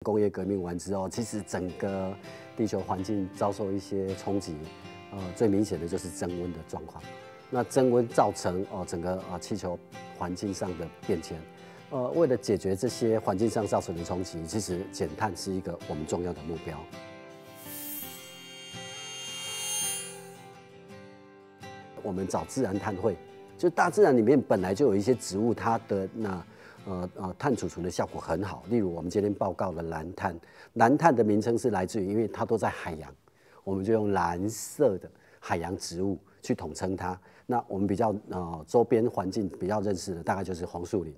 工业革命完之后，其实整个地球环境遭受一些冲击，最明显的就是增温的状况。那增温造成整个气球环境上的变迁。为了解决这些环境上造成的冲击，其实减碳是一个我们重要的目标。我们找自然碳汇，就大自然里面本来就有一些植物，它的碳储存的效果很好。例如我们今天报告的蓝碳，蓝碳的名称是来自于，因为它都在海洋，我们就用蓝色的海洋植物去统称它。那我们比较周边环境比较认识的，大概就是红树林。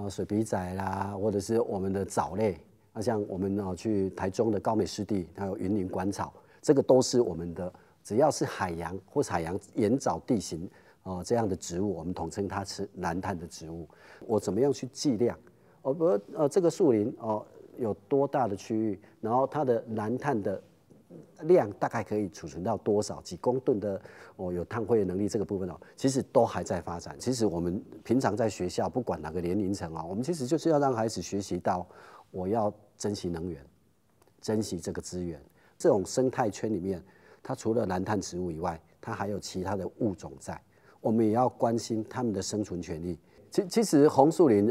水笔仔啦，或者是我们的藻类，像我们去台中的高美湿地，还有云林馆草，这个都是我们的，只要是海洋或是海洋沿藻地形这样的植物，我们统称它是蓝碳的植物。我怎么样去计量？这个树林有多大的区域，然后它的蓝碳的量大概可以储存到多少几公吨的有碳汇的能力，这个部分其实都还在发展。其实我们平常在学校，不管哪个年龄层我们其实就是要让孩子学习到，我要珍惜能源，珍惜这个资源。这种生态圈里面，它除了蓝碳植物以外，它还有其他的物种在，我们也要关心它们的生存权利。其实红树林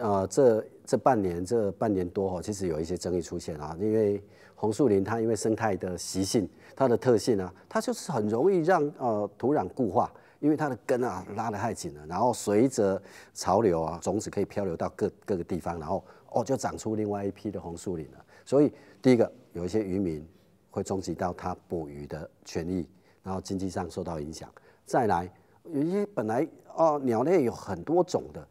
这半年多其实有一些争议出现因为红树林它因为生态的习性，它的特性它就是很容易让土壤固化，因为它的根拉得太紧了，然后随着潮流种子可以漂流到各个地方，然后就长出另外一批的红树林了。所以第一个有一些渔民会冲击到他捕鱼的权益，然后经济上受到影响。再来有一些本来鸟类有很多种的。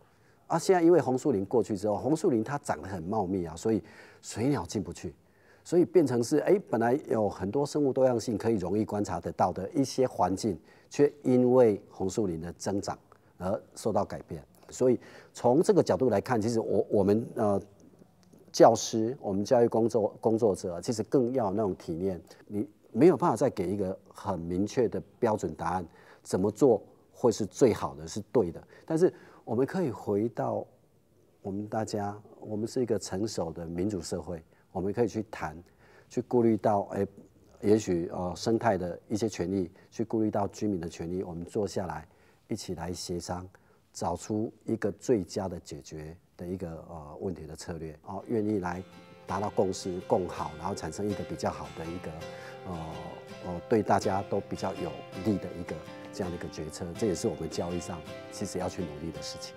现在因为红树林过去之后，红树林它长得很茂密所以水鸟进不去，所以变成是本来有很多生物多样性可以容易观察得到的一些环境，却因为红树林的增长而受到改变。所以从这个角度来看，其实我们教师，我们教育工作者，其实更要有那种体验。你没有办法再给一个很明确的标准答案，怎么做会是最好的，是对的，但是我们可以回到我们大家，我们是一个成熟的民主社会，我们可以去谈，去顾虑到也许生态的一些权利，去顾虑到居民的权利，我们坐下来一起来协商，找出一个最佳的解决的一个问题的策略愿意来达到共识共好，然后产生一个比较好的一个对大家都比较有利的一个这样的一个决策，这也是我们教育上其实要去努力的事情。